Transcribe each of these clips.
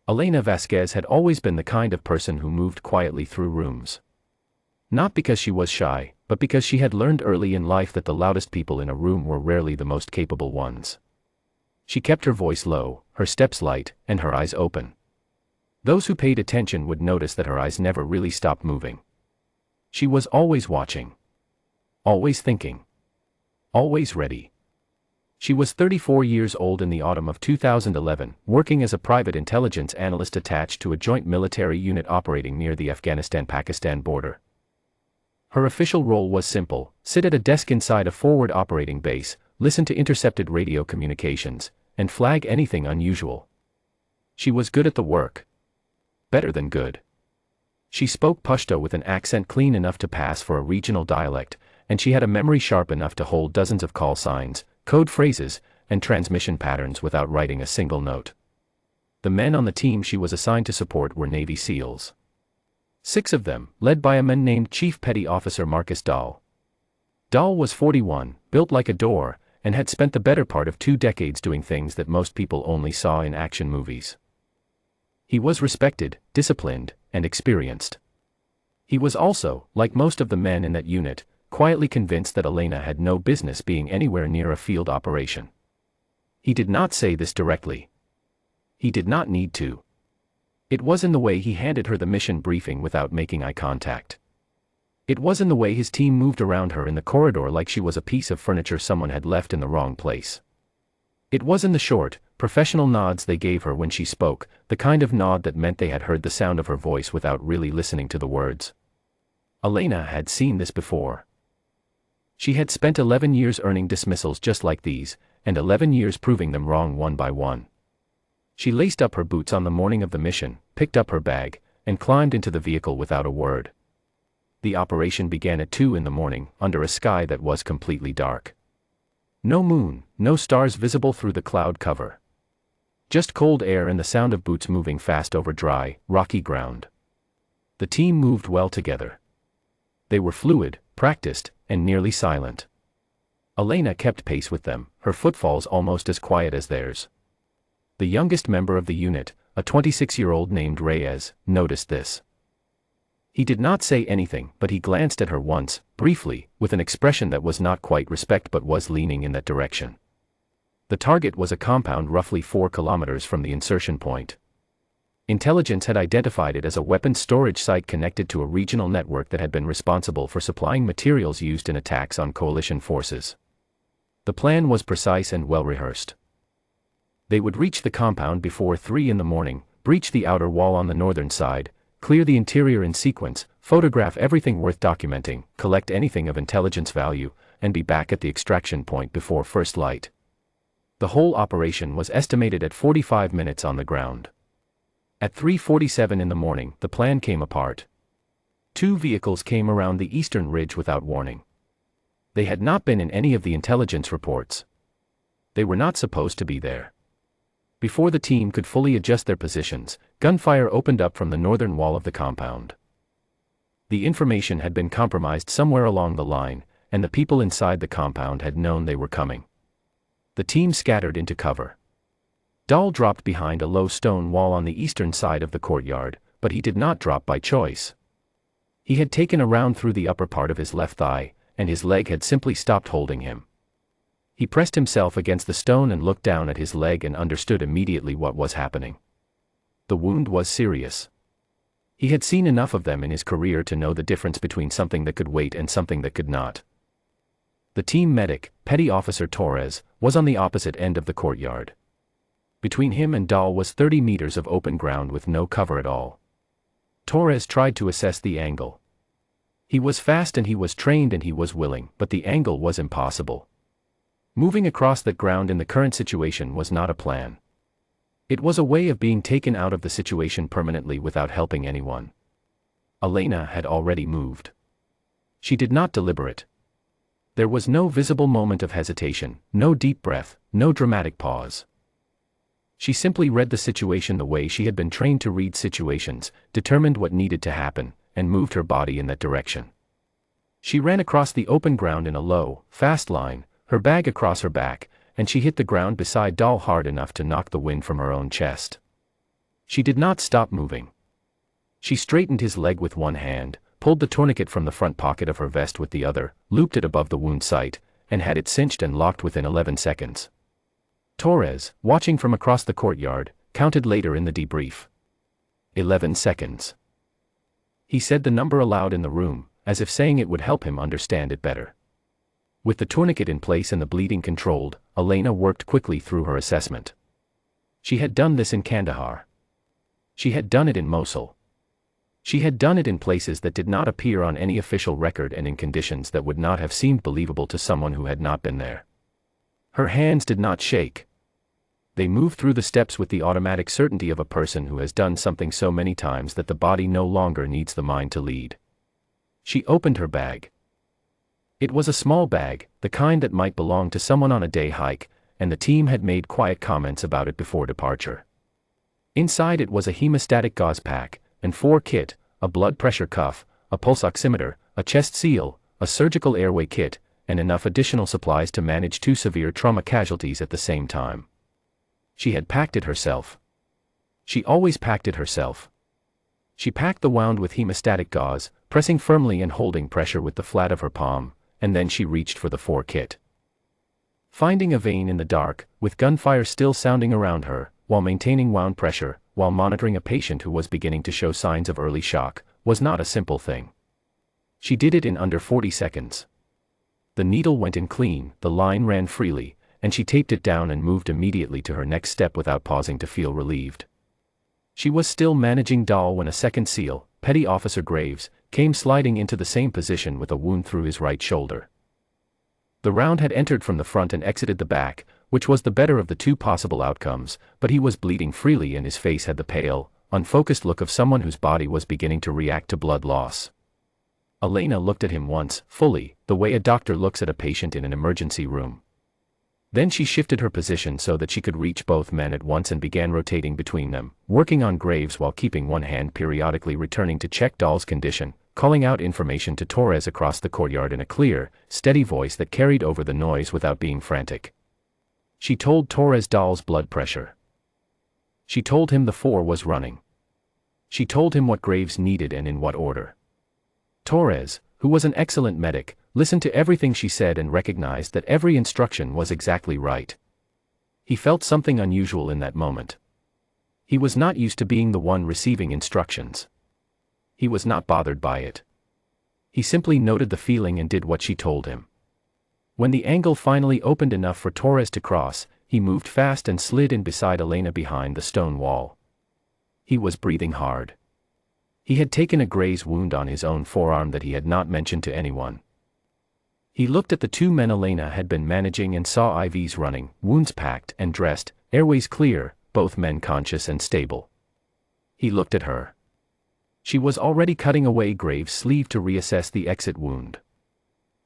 Elena Vasquez had always been the kind of person who moved quietly through rooms. Not because she was shy, but because she had learned early in life that the loudest people in a room were rarely the most capable ones. She kept her voice low, her steps light, and her eyes open. Those who paid attention would notice that her eyes never really stopped moving. She was always watching. Always thinking. Always ready. She was 34 years old in the autumn of 2011, working as a private intelligence analyst attached to a joint military unit operating near the Afghanistan-Pakistan border. Her official role was simple: sit at a desk inside a forward operating base, listen to intercepted radio communications, and flag anything unusual. She was good at the work. Better than good. She spoke Pashto with an accent clean enough to pass for a regional dialect, and she had a memory sharp enough to hold dozens of call signs, code phrases, and transmission patterns without writing a single note. The men on the team she was assigned to support were Navy SEALs. 6 of them, led by a man named Chief Petty Officer Marcus Dahl. Dahl was 41, built like a door, and had spent the better part of 2 decades doing things that most people only saw in action movies. He was respected, disciplined, and experienced. He was also, like most of the men in that unit, quietly convinced that Elena had no business being anywhere near a field operation. He did not say this directly. He did not need to. It was in the way he handed her the mission briefing without making eye contact. It was in the way his team moved around her in the corridor like she was a piece of furniture someone had left in the wrong place. It was in the short, professional nods they gave her when she spoke, the kind of nod that meant they had heard the sound of her voice without really listening to the words. Elena had seen this before. She had spent 11 years earning dismissals just like these, and 11 years proving them wrong one by one. She laced up her boots on the morning of the mission, picked up her bag, and climbed into the vehicle without a word. The operation began at 2 a.m, under a sky that was completely dark. No moon, no stars visible through the cloud cover. Just cold air and the sound of boots moving fast over dry, rocky ground. The team moved well together. They were fluid, practiced, and nearly silent. Elena kept pace with them, her footfalls almost as quiet as theirs. The youngest member of the unit, a 26-year-old named Reyes, noticed this. He did not say anything, but he glanced at her once, briefly, with an expression that was not quite respect but was leaning in that direction. The target was a compound roughly 4 kilometers from the insertion point. Intelligence had identified it as a weapons storage site connected to a regional network that had been responsible for supplying materials used in attacks on coalition forces. The plan was precise and well-rehearsed. They would reach the compound before 3 a.m, breach the outer wall on the northern side, clear the interior in sequence, photograph everything worth documenting, collect anything of intelligence value, and be back at the extraction point before first light. The whole operation was estimated at 45 minutes on the ground. At 3:47 a.m, the plan came apart. 2 vehicles came around the eastern ridge without warning. They had not been in any of the intelligence reports. They were not supposed to be there. Before the team could fully adjust their positions, gunfire opened up from the northern wall of the compound. The information had been compromised somewhere along the line, and the people inside the compound had known they were coming. The team scattered into cover. Dahl dropped behind a low stone wall on the eastern side of the courtyard, but he did not drop by choice. He had taken a round through the upper part of his left thigh, and his leg had simply stopped holding him. He pressed himself against the stone and looked down at his leg and understood immediately what was happening. The wound was serious. He had seen enough of them in his career to know the difference between something that could wait and something that could not. The team medic, Petty Officer Torres, was on the opposite end of the courtyard. Between him and Dahl was 30 meters of open ground with no cover at all. Torres tried to assess the angle. He was fast and he was trained and he was willing, but the angle was impossible. Moving across that ground in the current situation was not a plan. It was a way of being taken out of the situation permanently without helping anyone. Elena had already moved. She did not deliberate. There was no visible moment of hesitation, no deep breath, no dramatic pause. She simply read the situation the way she had been trained to read situations, determined what needed to happen, and moved her body in that direction. She ran across the open ground in a low, fast line, her bag across her back, and she hit the ground beside Dahl hard enough to knock the wind from her own chest. She did not stop moving. She straightened his leg with one hand, pulled the tourniquet from the front pocket of her vest with the other, looped it above the wound site, and had it cinched and locked within 11 seconds. Torres, watching from across the courtyard, counted later in the debrief. 11 seconds. He said the number aloud in the room, as if saying it would help him understand it better. With the tourniquet in place and the bleeding controlled, Elena worked quickly through her assessment. She had done this in Kandahar. She had done it in Mosul. She had done it in places that did not appear on any official record and in conditions that would not have seemed believable to someone who had not been there. Her hands did not shake. They moved through the steps with the automatic certainty of a person who has done something so many times that the body no longer needs the mind to lead. She opened her bag. It was a small bag, the kind that might belong to someone on a day hike, and the team had made quiet comments about it before departure. Inside it was a hemostatic gauze pack, and 4 kit, a blood pressure cuff, a pulse oximeter, a chest seal, a surgical airway kit, and enough additional supplies to manage 2 severe trauma casualties at the same time. She had packed it herself. She always packed it herself. She packed the wound with hemostatic gauze, pressing firmly and holding pressure with the flat of her palm, and then she reached for the 4 kit. Finding a vein in the dark, with gunfire still sounding around her, while maintaining wound pressure, while monitoring a patient who was beginning to show signs of early shock, was not a simple thing. She did it in under 40 seconds. The needle went in clean, the line ran freely, and she taped it down and moved immediately to her next step without pausing to feel relieved. She was still managing Dahl when a second SEAL, Petty Officer Graves, came sliding into the same position with a wound through his right shoulder. The round had entered from the front and exited the back, which was the better of the 2 possible outcomes, but he was bleeding freely and his face had the pale, unfocused look of someone whose body was beginning to react to blood loss. Elena looked at him once, fully, the way a doctor looks at a patient in an emergency room. Then she shifted her position so that she could reach both men at once and began rotating between them, working on Graves while keeping one hand periodically returning to check Dahl's condition, calling out information to Torres across the courtyard in a clear, steady voice that carried over the noise without being frantic. She told Torres Dahl's blood pressure. She told him the 4 was running. She told him what Graves needed and in what order. Torres, who was an excellent medic, listened to everything she said and recognized that every instruction was exactly right. He felt something unusual in that moment. He was not used to being the one receiving instructions. He was not bothered by it. He simply noted the feeling and did what she told him. When the angle finally opened enough for Torres to cross, he moved fast and slid in beside Elena behind the stone wall. He was breathing hard. He had taken a graze wound on his own forearm that he had not mentioned to anyone. He looked at the 2 men Elena had been managing and saw IVs running, wounds packed and dressed, airways clear, both men conscious and stable. He looked at her. She was already cutting away Graves' sleeve to reassess the exit wound.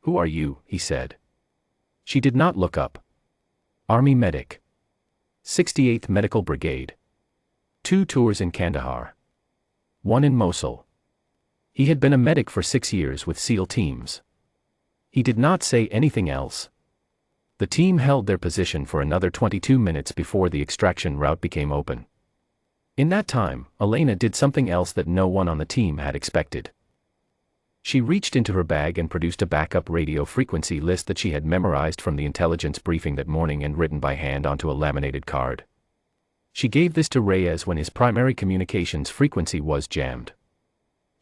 "Who are you?" he said. She did not look up. "Army medic. 68th Medical Brigade. 2 tours in Kandahar. 1 in Mosul." He had been a medic for 6 years with SEAL teams. He did not say anything else. The team held their position for another 22 minutes before the extraction route became open. In that time, Elena did something else that no one on the team had expected. She reached into her bag and produced a backup radio frequency list that she had memorized from the intelligence briefing that morning and written by hand onto a laminated card. She gave this to Reyes when his primary communications frequency was jammed.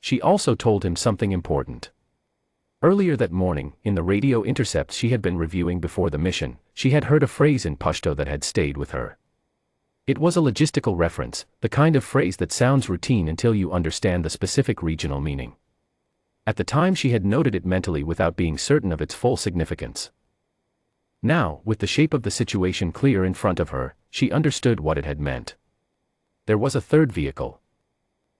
She also told him something important. Earlier that morning, in the radio intercepts she had been reviewing before the mission, she had heard a phrase in Pashto that had stayed with her. It was a logistical reference, the kind of phrase that sounds routine until you understand the specific regional meaning. At the time she had noted it mentally without being certain of its full significance. Now, with the shape of the situation clear in front of her, she understood what it had meant. There was a 3rd vehicle.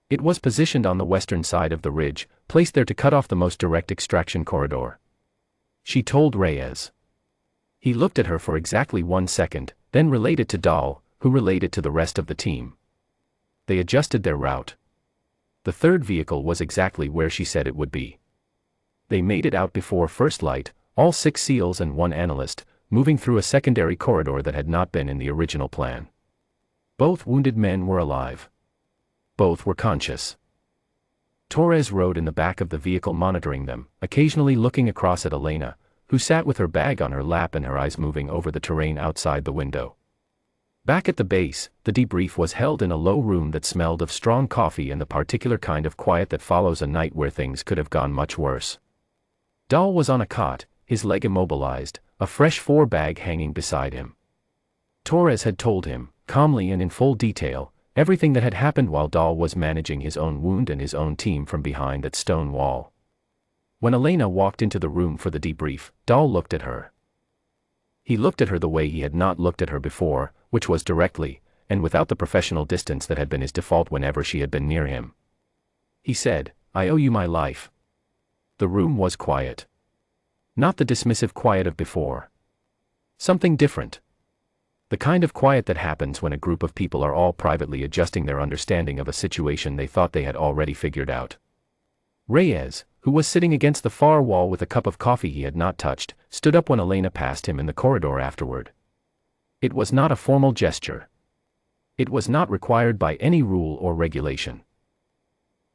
It was positioned on the western side of the ridge, placed there to cut off the most direct extraction corridor. She told Reyes. He looked at her for exactly 1 second, then relayed it to Dahl, who relayed it to the rest of the team. They adjusted their route. The 3rd vehicle was exactly where she said it would be. They made it out before first light, all 6 SEALs and 1 analyst, moving through a secondary corridor that had not been in the original plan. Both wounded men were alive. Both were conscious. Torres rode in the back of the vehicle monitoring them, occasionally looking across at Elena, who sat with her bag on her lap and her eyes moving over the terrain outside the window. Back at the base, the debrief was held in a low room that smelled of strong coffee and the particular kind of quiet that follows a night where things could have gone much worse. Dahl was on a cot, his leg immobilized, a fresh 4-bag hanging beside him. Torres had told him, calmly and in full detail, everything that had happened while Dahl was managing his own wound and his own team from behind that stone wall. When Elena walked into the room for the debrief, Dahl looked at her. He looked at her the way he had not looked at her before, which was directly, and without the professional distance that had been his default whenever she had been near him. He said, "I owe you my life." The room was quiet. Not the dismissive quiet of before. Something different. The kind of quiet that happens when a group of people are all privately adjusting their understanding of a situation they thought they had already figured out. Reyes, who was sitting against the far wall with a cup of coffee he had not touched, stood up when Elena passed him in the corridor afterward. It was not a formal gesture. It was not required by any rule or regulation.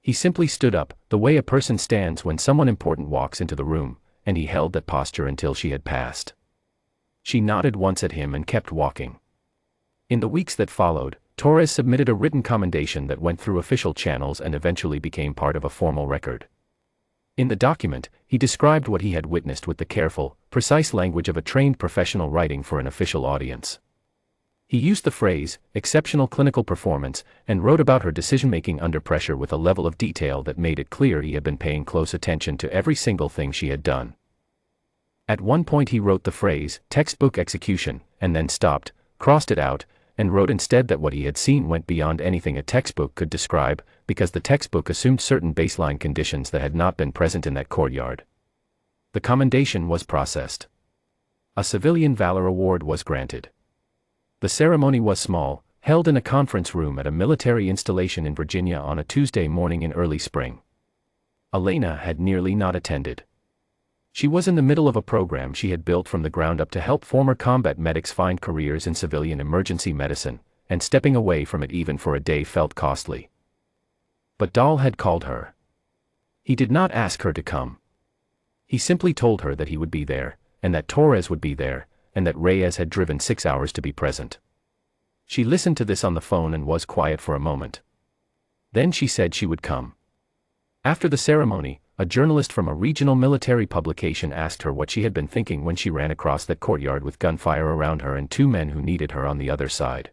He simply stood up, the way a person stands when someone important walks into the room, and he held that posture until she had passed. She nodded once at him and kept walking. In the weeks that followed, Torres submitted a written commendation that went through official channels and eventually became part of a formal record. In the document, he described what he had witnessed with the careful, precise language of a trained professional writing for an official audience. He used the phrase, exceptional clinical performance, and wrote about her decision-making under pressure with a level of detail that made it clear he had been paying close attention to every single thing she had done. At one point he wrote the phrase, textbook execution, and then stopped, crossed it out, and wrote instead that what he had seen went beyond anything a textbook could describe, because the textbook assumed certain baseline conditions that had not been present in that courtyard. The commendation was processed. A Civilian Valor Award was granted. The ceremony was small, held in a conference room at a military installation in Virginia on a Tuesday morning in early spring. Elena had nearly not attended. She was in the middle of a program she had built from the ground up to help former combat medics find careers in civilian emergency medicine, and stepping away from it even for a day felt costly. But Dahl had called her. He did not ask her to come. He simply told her that he would be there, and that Torres would be there, and that Reyes had driven 6 hours to be present. She listened to this on the phone and was quiet for a moment. Then she said she would come. After the ceremony, a journalist from a regional military publication asked her what she had been thinking when she ran across that courtyard with gunfire around her and 2 men who needed her on the other side.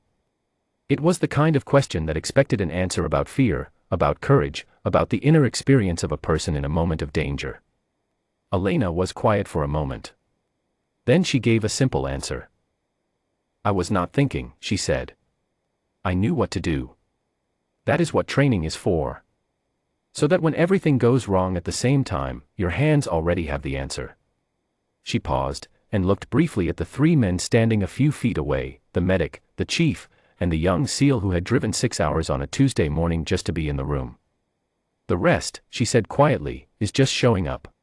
It was the kind of question that expected an answer about fear, about courage, about the inner experience of a person in a moment of danger. Elena was quiet for a moment. Then she gave a simple answer. "I was not thinking," she said. "I knew what to do. That is what training is for. So that when everything goes wrong at the same time, your hands already have the answer." She paused, and looked briefly at the 3 men standing a few feet away, the medic, the chief, and the young SEAL who had driven 6 hours on a Tuesday morning just to be in the room. "The rest," she said quietly, "is just showing up."